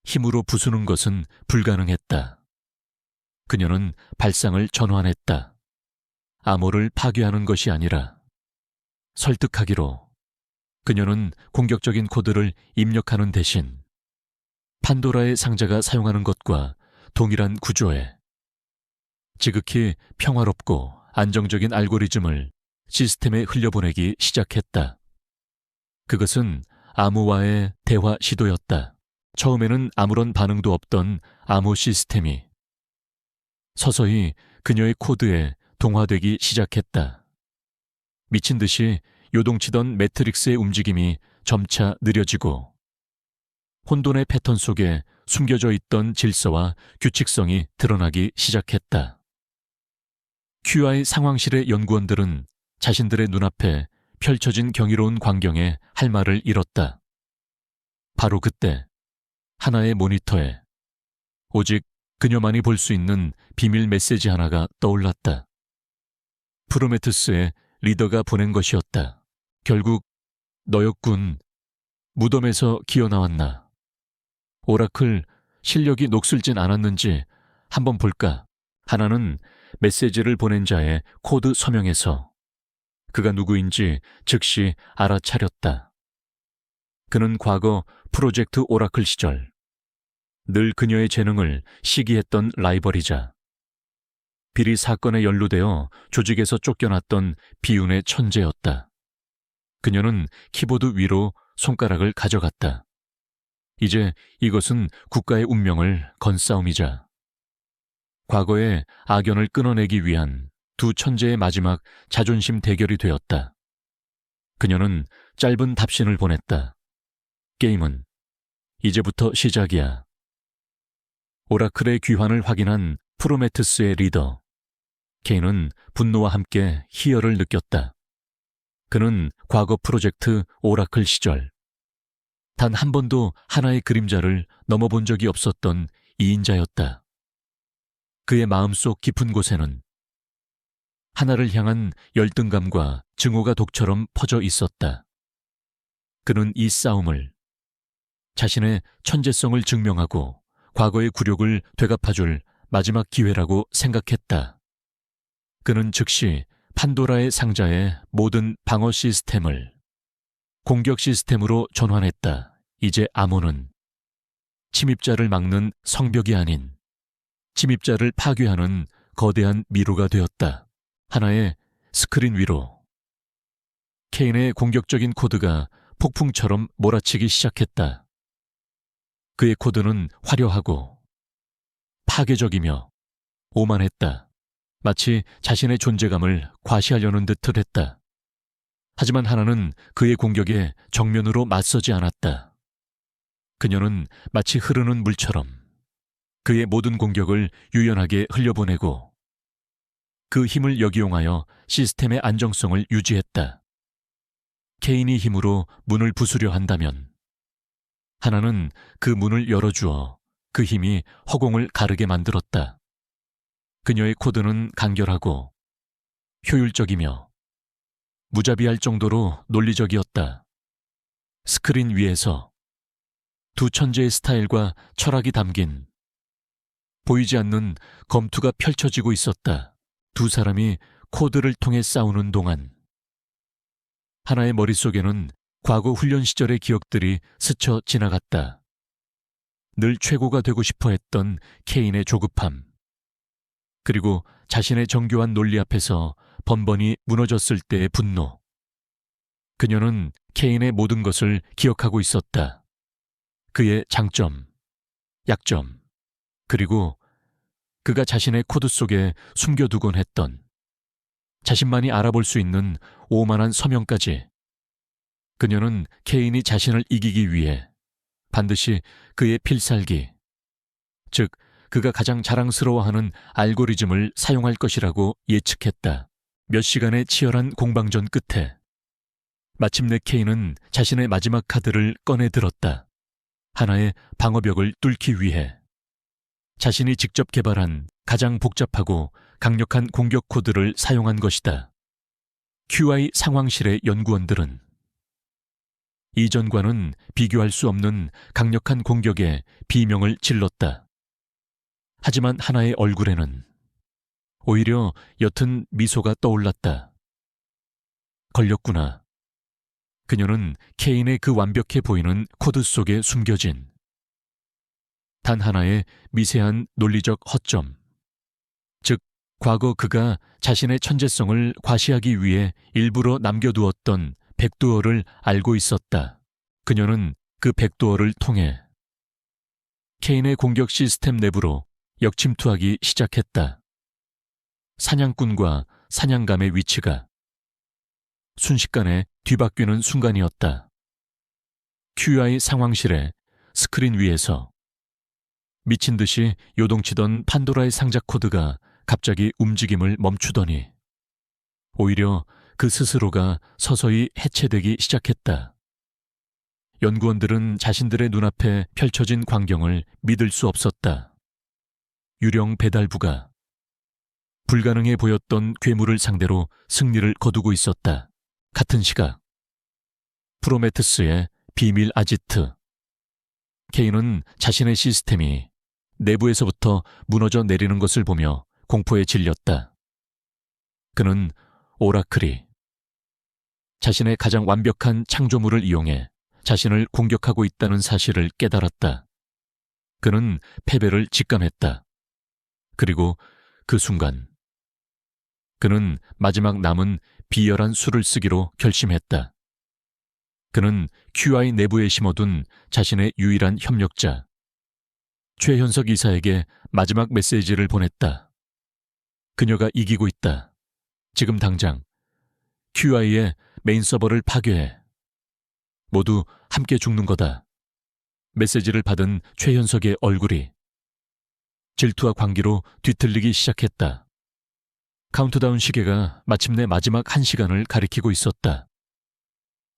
힘으로 부수는 것은 불가능했다. 그녀는 발상을 전환했다. 암호를 파괴하는 것이 아니라 설득하기로. 그녀는 공격적인 코드를 입력하는 대신 판도라의 상자가 사용하는 것과 동일한 구조에 지극히 평화롭고 안정적인 알고리즘을 시스템에 흘려보내기 시작했다. 그것은 암호와의 대화 시도였다. 처음에는 아무런 반응도 없던 암호 시스템이 서서히 그녀의 코드에 동화되기 시작했다. 미친 듯이 요동치던 매트릭스의 움직임이 점차 느려지고 혼돈의 패턴 속에 숨겨져 있던 질서와 규칙성이 드러나기 시작했다. QI 상황실의 연구원들은 자신들의 눈앞에 펼쳐진 경이로운 광경에 할 말을 잃었다. 바로 그때 하나의 모니터에 오직 그녀만이 볼 수 있는 비밀 메시지 하나가 떠올랐다. 프로메테우스의 리더가 보낸 것이었다. 결국 너였군. 무덤에서 기어나왔나. 오라클, 실력이 녹슬진 않았는지 한번 볼까? 하나는 메시지를 보낸 자의 코드 서명에서 그가 누구인지 즉시 알아차렸다. 그는 과거 프로젝트 오라클 시절 늘 그녀의 재능을 시기했던 라이벌이자 비리 사건에 연루되어 조직에서 쫓겨났던 비운의 천재였다. 그녀는 키보드 위로 손가락을 가져갔다. 이제 이것은 국가의 운명을 건 싸움이자 과거의 악연을 끊어내기 위한 두 천재의 마지막 자존심 대결이 되었다. 그녀는 짧은 답신을 보냈다. 게임은 이제부터 시작이야. 오라클의 귀환을 확인한 프로메테우스의 리더 케인은 분노와 함께 희열을 느꼈다. 그는 과거 프로젝트 오라클 시절 단 한 번도 하나의 그림자를 넘어본 적이 없었던 2인자였다. 그의 마음속 깊은 곳에는 하나를 향한 열등감과 증오가 독처럼 퍼져 있었다. 그는 이 싸움을 자신의 천재성을 증명하고 과거의 굴욕을 되갚아줄 마지막 기회라고 생각했다. 그는 즉시 판도라의 상자의 모든 방어 시스템을 공격 시스템으로 전환했다. 이제 암호는 침입자를 막는 성벽이 아닌 침입자를 파괴하는 거대한 미로가 되었다. 하나의 스크린 위로 케인의 공격적인 코드가 폭풍처럼 몰아치기 시작했다. 그의 코드는 화려하고 파괴적이며 오만했다. 마치 자신의 존재감을 과시하려는 듯을 했다. 하지만 하나는 그의 공격에 정면으로 맞서지 않았다. 그녀는 마치 흐르는 물처럼 그의 모든 공격을 유연하게 흘려보내고 그 힘을 역이용하여 시스템의 안정성을 유지했다. 케인이 힘으로 문을 부수려 한다면 하나는 그 문을 열어주어 그 힘이 허공을 가르게 만들었다. 그녀의 코드는 간결하고 효율적이며 무자비할 정도로 논리적이었다. 스크린 위에서 두 천재의 스타일과 철학이 담긴 보이지 않는 검투가 펼쳐지고 있었다. 두 사람이 코드를 통해 싸우는 동안 하나의 머릿속에는 과거 훈련 시절의 기억들이 스쳐 지나갔다. 늘 최고가 되고 싶어 했던 케인의 조급함, 그리고 자신의 정교한 논리 앞에서 번번이 무너졌을 때의 분노. 그녀는 케인의 모든 것을 기억하고 있었다. 그의 장점, 약점, 그리고 그가 자신의 코드 속에 숨겨두곤 했던 자신만이 알아볼 수 있는 오만한 서명까지. 그녀는 케인이 자신을 이기기 위해 반드시 그의 필살기, 즉 그가 가장 자랑스러워하는 알고리즘을 사용할 것이라고 예측했다. 몇 시간의 치열한 공방전 끝에 마침내 케인은 자신의 마지막 카드를 꺼내 들었다. 하나의 방어벽을 뚫기 위해 자신이 직접 개발한 가장 복잡하고 강력한 공격 코드를 사용한 것이다. QI 상황실의 연구원들은 이전과는 비교할 수 없는 강력한 공격에 비명을 질렀다. 하지만 하나의 얼굴에는 오히려 옅은 미소가 떠올랐다. 걸렸구나. 그녀는 케인의 그 완벽해 보이는 코드 속에 숨겨진 단 하나의 미세한 논리적 허점, 즉 과거 그가 자신의 천재성을 과시하기 위해 일부러 남겨두었던 백도어를 알고 있었다. 그녀는 그 백도어를 통해 케인의 공격 시스템 내부로 역침투하기 시작했다. 사냥꾼과 사냥감의 위치가 순식간에 뒤바뀌는 순간이었다. QI 상황실의 스크린 위에서 미친 듯이 요동치던 판도라의 상자 코드가 갑자기 움직임을 멈추더니 오히려 그 스스로가 서서히 해체되기 시작했다. 연구원들은 자신들의 눈앞에 펼쳐진 광경을 믿을 수 없었다. 유령 배달부가 불가능해 보였던 괴물을 상대로 승리를 거두고 있었다. 같은 시각 프로메테스의 비밀 아지트. 케인은 자신의 시스템이 내부에서부터 무너져 내리는 것을 보며 공포에 질렸다. 그는 오라클이 자신의 가장 완벽한 창조물을 이용해 자신을 공격하고 있다는 사실을 깨달았다. 그는 패배를 직감했다. 그리고 그 순간 그는 마지막 남은 비열한 수를 쓰기로 결심했다. 그는 QI 내부에 심어둔 자신의 유일한 협력자 최현석 이사에게 마지막 메시지를 보냈다. 그녀가 이기고 있다. 지금 당장 QI의 메인 서버를 파괴해. 모두 함께 죽는 거다. 메시지를 받은 최현석의 얼굴이 질투와 광기로 뒤틀리기 시작했다. 카운트다운 시계가 마침내 마지막 1시간을 가리키고 있었다.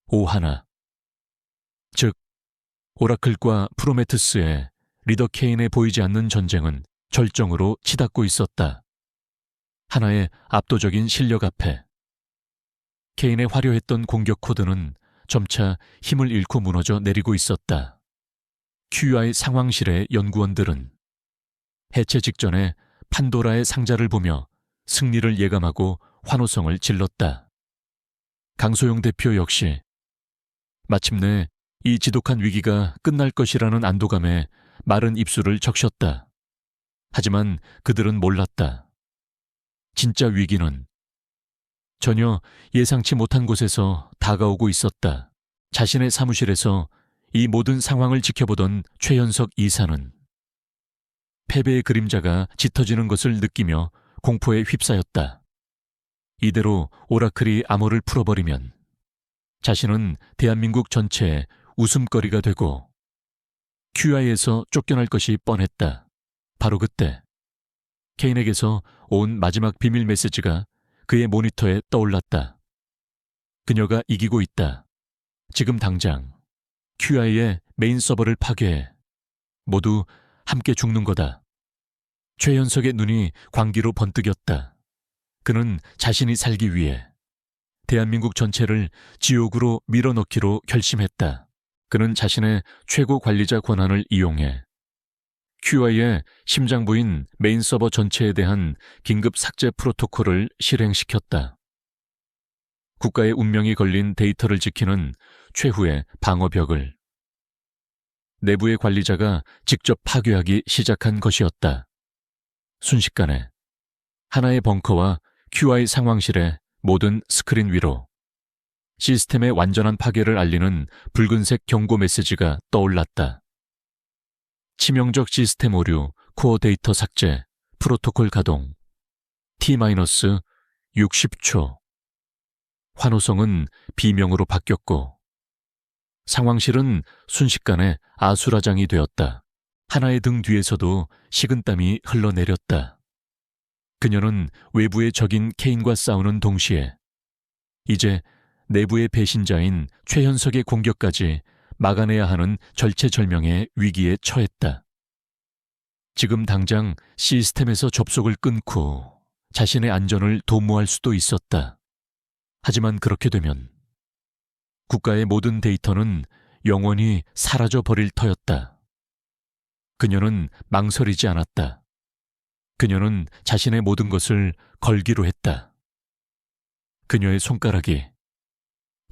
오하나. 즉, 오라클과 프로메테스의 리더 케인에 보이지 않는 전쟁은 절정으로 치닫고 있었다. 하나의 압도적인 실력 앞에 케인의 화려했던 공격 코드는 점차 힘을 잃고 무너져 내리고 있었다. QI 상황실의 연구원들은 해체 직전에 판도라의 상자를 보며 승리를 예감하고 환호성을 질렀다. 강소영 대표 역시 마침내 이 지독한 위기가 끝날 것이라는 안도감에 마른 입술을 적셨다. 하지만 그들은 몰랐다. 진짜 위기는 전혀 예상치 못한 곳에서 다가오고 있었다. 자신의 사무실에서 이 모든 상황을 지켜보던 최현석 이사는 패배의 그림자가 짙어지는 것을 느끼며 공포에 휩싸였다. 이대로 오라클이 암호를 풀어버리면 자신은 대한민국 전체의 웃음거리가 되고 QI에서 쫓겨날 것이 뻔했다. 바로 그때 케인에게서 온 마지막 비밀 메시지가 그의 모니터에 떠올랐다. 그녀가 이기고 있다. 지금 당장 QI의 메인 서버를 파괴해. 모두 함께 죽는 거다. 최현석의 눈이 광기로 번뜩였다. 그는 자신이 살기 위해 대한민국 전체를 지옥으로 밀어넣기로 결심했다. 그는 자신의 최고 관리자 권한을 이용해 QI의 심장부인 메인 서버 전체에 대한 긴급 삭제 프로토콜을 실행시켰다. 국가의 운명이 걸린 데이터를 지키는 최후의 방어벽을. 내부의 관리자가 직접 파괴하기 시작한 것이었다. 순식간에 하나의 벙커와 QI 상황실의 모든 스크린 위로 시스템의 완전한 파괴를 알리는 붉은색 경고 메시지가 떠올랐다. 치명적 시스템 오류, 코어 데이터 삭제, 프로토콜 가동, T-60초. 환호성은 비명으로 바뀌었고 상황실은 순식간에 아수라장이 되었다. 하나의 등 뒤에서도 식은땀이 흘러내렸다. 그녀는 외부의 적인 케인과 싸우는 동시에 이제 내부의 배신자인 최현석의 공격까지 막아내야 하는 절체절명의 위기에 처했다. 지금 당장 시스템에서 접속을 끊고 자신의 안전을 도모할 수도 있었다. 하지만 그렇게 되면 국가의 모든 데이터는 영원히 사라져 버릴 터였다. 그녀는 망설이지 않았다. 그녀는 자신의 모든 것을 걸기로 했다. 그녀의 손가락이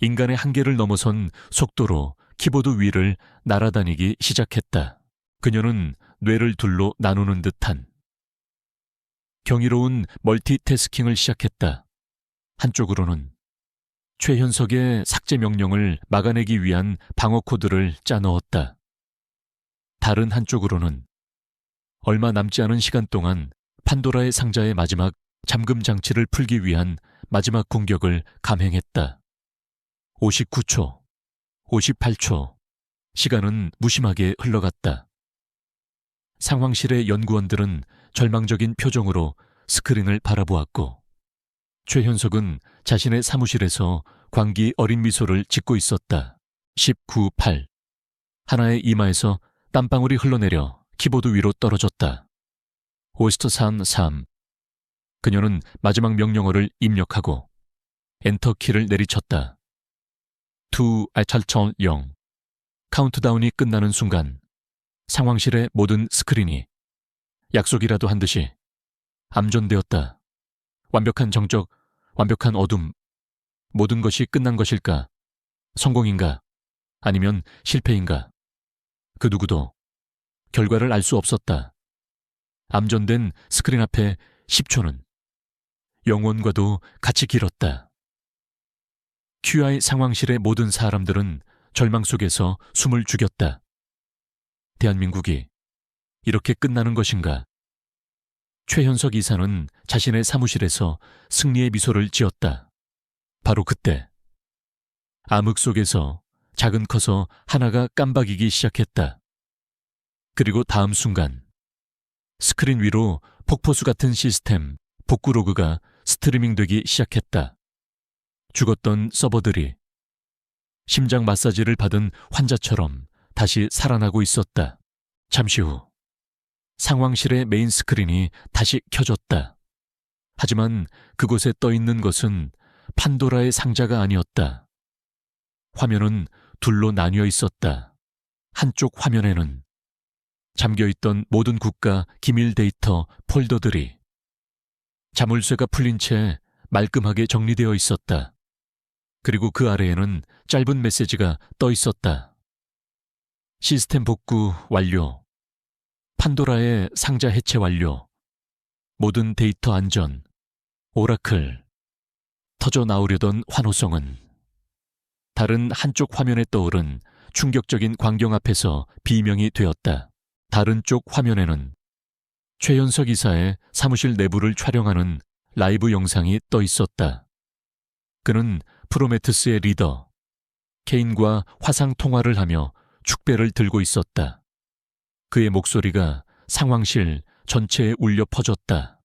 인간의 한계를 넘어선 속도로 키보드 위를 날아다니기 시작했다. 그녀는 뇌를 둘로 나누는 듯한 경이로운 멀티태스킹을 시작했다. 한쪽으로는 최현석의 삭제 명령을 막아내기 위한 방어 코드를 짜넣었다. 다른 한쪽으로는 얼마 남지 않은 시간 동안 판도라의 상자의 마지막 잠금 장치를 풀기 위한 마지막 공격을 감행했다. 59초, 58초, 시간은 무심하게 흘러갔다. 상황실의 연구원들은 절망적인 표정으로 스크린을 바라보았고 최현석은 자신의 사무실에서 광기 어린 미소를 짓고 있었다. 19.8. 하나의 이마에서 땀방울이 흘러내려 키보드 위로 떨어졌다. 호스트 3.3. 그녀는 마지막 명령어를 입력하고 엔터키를 내리쳤다. 2 알찰천 0. 카운트다운이 끝나는 순간 상황실의 모든 스크린이 약속이라도 한 듯이 암전되었다. 완벽한 정적, 완벽한 어둠, 모든 것이 끝난 것일까? 성공인가? 아니면 실패인가? 그 누구도 결과를 알 수 없었다. 암전된 스크린 앞에 10초는 영원과도 같이 길었다. QI 상황실의 모든 사람들은 절망 속에서 숨을 죽였다. 대한민국이 이렇게 끝나는 것인가? 최현석 이사는 자신의 사무실에서 승리의 미소를 지었다. 바로 그때 암흑 속에서 작은 커서 하나가 깜박이기 시작했다. 그리고 다음 순간 스크린 위로 폭포수 같은 시스템 복구 로그가 스트리밍되기 시작했다. 죽었던 서버들이 심장 마사지를 받은 환자처럼 다시 살아나고 있었다. 잠시 후 상황실의 메인 스크린이 다시 켜졌다. 하지만 그곳에 떠있는 것은 판도라의 상자가 아니었다. 화면은 둘로 나뉘어 있었다. 한쪽 화면에는 잠겨있던 모든 국가 기밀 데이터 폴더들이 자물쇠가 풀린 채 말끔하게 정리되어 있었다. 그리고 그 아래에는 짧은 메시지가 떠 있었다. 시스템 복구 완료. 판도라의 상자 해체 완료. 모든 데이터 안전. 오라클. 터져 나오려던 환호성은 다른 한쪽 화면에 떠오른 충격적인 광경 앞에서 비명이 되었다. 다른 쪽 화면에는 최현석 이사의 사무실 내부를 촬영하는 라이브 영상이 떠 있었다. 그는 프로메테스의 리더 케인과 화상 통화를 하며 축배를 들고 있었다. 그의 목소리가 상황실 전체에 울려 퍼졌다.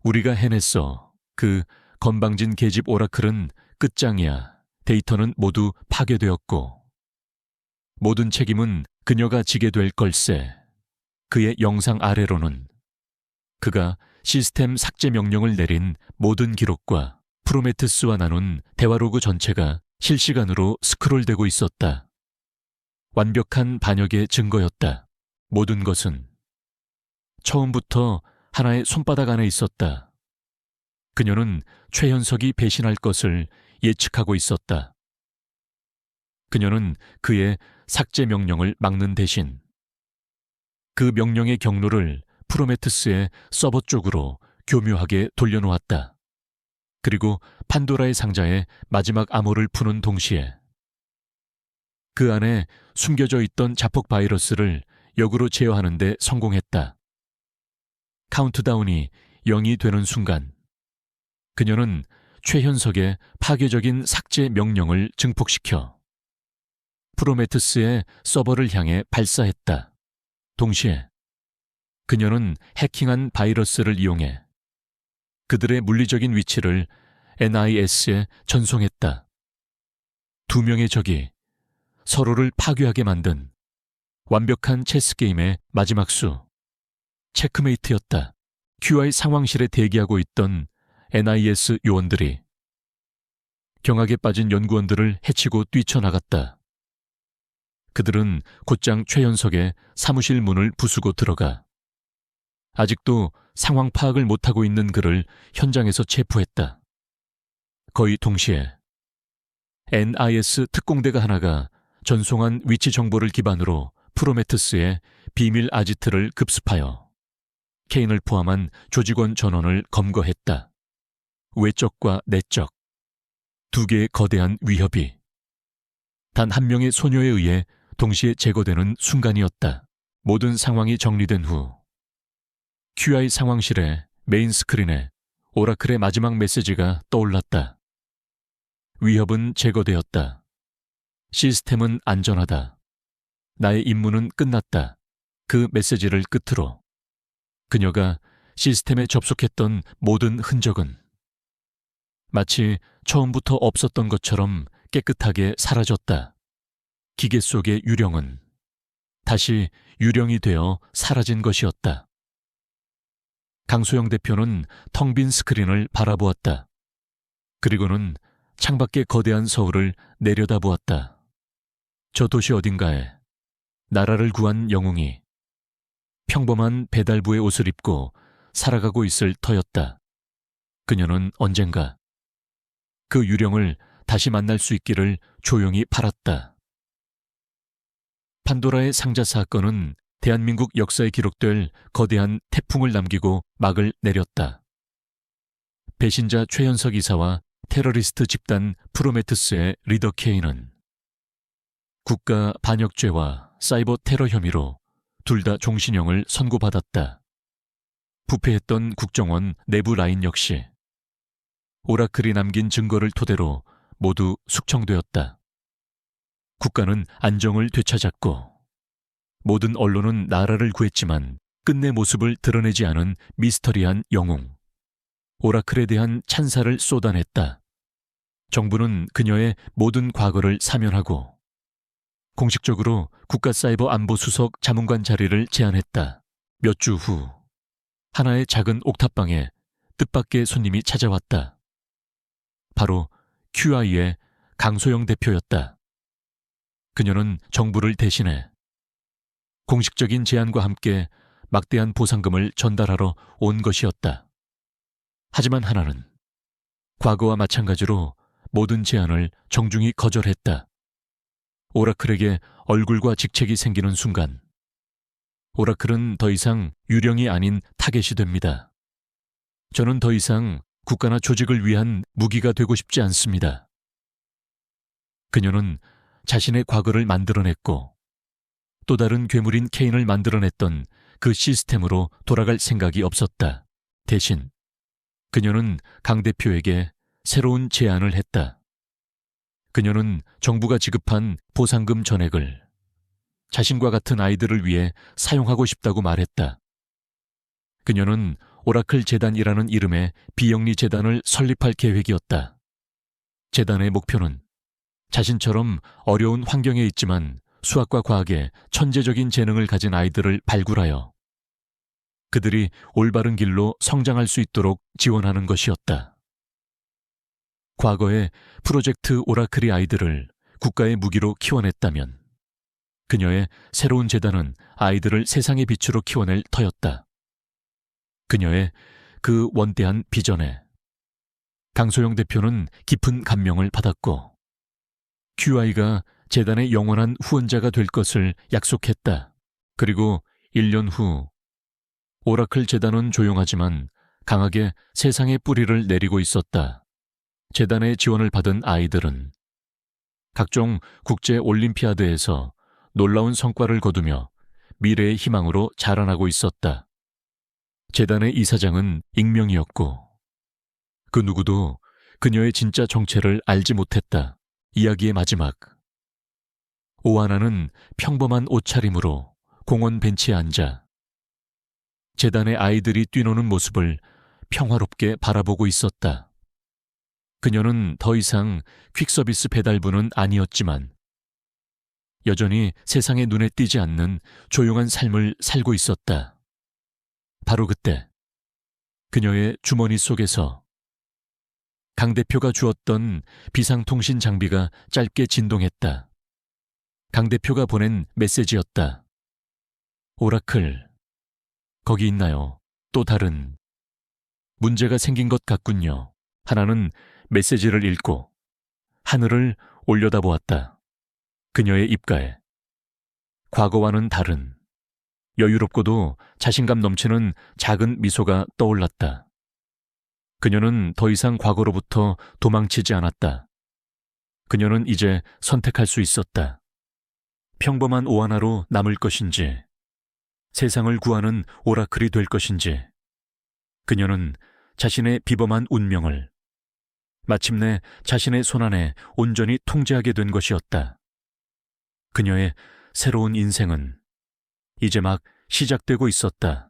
우리가 해냈어. 그 건방진 계집 오라클은 끝장이야. 데이터는 모두 파괴되었고 모든 책임은 그녀가 지게 될 걸세. 그의 영상 아래로는 그가 시스템 삭제 명령을 내린 모든 기록과 프로메테스와 나눈 대화로그 전체가 실시간으로 스크롤되고 있었다. 완벽한 반역의 증거였다. 모든 것은 처음부터 하나의 손바닥 안에 있었다. 그녀는 최현석이 배신할 것을 예측하고 있었다. 그녀는 그의 삭제 명령을 막는 대신 그 명령의 경로를 프로메테스의 서버 쪽으로 교묘하게 돌려놓았다. 그리고 판도라의 상자에 마지막 암호를 푸는 동시에 그 안에 숨겨져 있던 자폭 바이러스를 역으로 제어하는 데 성공했다. 카운트다운이 0이 되는 순간 그녀는 최현석의 파괴적인 삭제 명령을 증폭시켜 프로메테스의 서버를 향해 발사했다. 동시에 그녀는 해킹한 바이러스를 이용해 그들의 물리적인 위치를 NIS에 전송했다. 두 명의 적이 서로를 파괴하게 만든 완벽한 체스게임의 마지막 수, 체크메이트였다. QI 상황실에 대기하고 있던 NIS 요원들이 경악에 빠진 연구원들을 해치고 뛰쳐나갔다. 그들은 곧장 최현석의 사무실 문을 부수고 들어가 아직도 상황 파악을 못하고 있는 그를 현장에서 체포했다. 거의 동시에 NIS 특공대가 하나가 전송한 위치 정보를 기반으로 프로메테스의 비밀 아지트를 급습하여 케인을 포함한 조직원 전원을 검거했다. 외적과 내적, 두 개의 거대한 위협이 단 한 명의 소녀에 의해 동시에 제거되는 순간이었다. 모든 상황이 정리된 후 QI 상황실의 메인 스크린에 오라클의 마지막 메시지가 떠올랐다. 위협은 제거되었다. 시스템은 안전하다. 나의 임무는 끝났다. 그 메시지를 끝으로 그녀가 시스템에 접속했던 모든 흔적은 마치 처음부터 없었던 것처럼 깨끗하게 사라졌다. 기계 속의 유령은 다시 유령이 되어 사라진 것이었다. 강소영 대표는 텅 빈 스크린을 바라보았다. 그리고는 창밖의 거대한 서울을 내려다보았다. 저 도시 어딘가에 나라를 구한 영웅이 평범한 배달부의 옷을 입고 살아가고 있을 터였다. 그녀는 언젠가 그 유령을 다시 만날 수 있기를 조용히 바랐다. 판도라의 상자 사건은 대한민국 역사에 기록될 거대한 태풍을 남기고 막을 내렸다. 배신자 최현석 이사와 테러리스트 집단 프로메테스의 리더 케인은 국가 반역죄와 사이버 테러 혐의로 둘 다 종신형을 선고받았다. 부패했던 국정원 내부 라인 역시 오라클이 남긴 증거를 토대로 모두 숙청되었다. 국가는 안정을 되찾았고 모든 언론은 나라를 구했지만 끝내 모습을 드러내지 않은 미스터리한 영웅 오라클에 대한 찬사를 쏟아냈다. 정부는 그녀의 모든 과거를 사면하고 공식적으로 국가사이버안보수석 자문관 자리를 제안했다. 몇 주 후 하나의 작은 옥탑방에 뜻밖의 손님이 찾아왔다. 바로 QI의 강소영 대표였다. 그녀는 정부를 대신해 공식적인 제안과 함께 막대한 보상금을 전달하러 온 것이었다. 하지만 하나는 과거와 마찬가지로 모든 제안을 정중히 거절했다. 오라클에게 얼굴과 직책이 생기는 순간 오라클은 더 이상 유령이 아닌 타겟이 됩니다. 저는 더 이상 국가나 조직을 위한 무기가 되고 싶지 않습니다. 그녀는 자신의 과거를 만들어냈고 또 다른 괴물인 케인을 만들어냈던 그 시스템으로 돌아갈 생각이 없었다. 대신 그녀는 강 대표에게 새로운 제안을 했다. 그녀는 정부가 지급한 보상금 전액을 자신과 같은 아이들을 위해 사용하고 싶다고 말했다. 그녀는 오라클 재단이라는 이름의 비영리 재단을 설립할 계획이었다. 재단의 목표는 자신처럼 어려운 환경에 있지만 수학과 과학에 천재적인 재능을 가진 아이들을 발굴하여 그들이 올바른 길로 성장할 수 있도록 지원하는 것이었다. 과거에 프로젝트 오라클이 아이들을 국가의 무기로 키워냈다면 그녀의 새로운 재단은 아이들을 세상의 빛으로 키워낼 터였다. 그녀의 그 원대한 비전에 강소영 대표는 깊은 감명을 받았고 QI가 재단의 영원한 후원자가 될 것을 약속했다. 그리고 1년 후 오라클 재단은 조용하지만 강하게 세상의 뿌리를 내리고 있었다. 재단의 지원을 받은 아이들은 각종 국제 올림피아드에서 놀라운 성과를 거두며 미래의 희망으로 자라나고 있었다. 재단의 이사장은 익명이었고 그 누구도 그녀의 진짜 정체를 알지 못했다. 이야기의 마지막. 오하나는 평범한 옷차림으로 공원 벤치에 앉아 재단의 아이들이 뛰노는 모습을 평화롭게 바라보고 있었다. 그녀는 더 이상 퀵서비스 배달부는 아니었지만 여전히 세상에 눈에 띄지 않는 조용한 삶을 살고 있었다. 바로 그때 그녀의 주머니 속에서 강 대표가 주었던 비상통신 장비가 짧게 진동했다. 강 대표가 보낸 메시지였다. 오라클, 거기 있나요? 또 다른 문제가 생긴 것 같군요. 하나는 메시지를 읽고 하늘을 올려다보았다. 그녀의 입가에 과거와는 다른 여유롭고도 자신감 넘치는 작은 미소가 떠올랐다. 그녀는 더 이상 과거로부터 도망치지 않았다. 그녀는 이제 선택할 수 있었다. 평범한 오하나로 남을 것인지, 세상을 구하는 오라클이 될 것인지, 그녀는 자신의 비범한 운명을 마침내 자신의 손안에 온전히 통제하게 된 것이었다. 그녀의 새로운 인생은 이제 막 시작되고 있었다.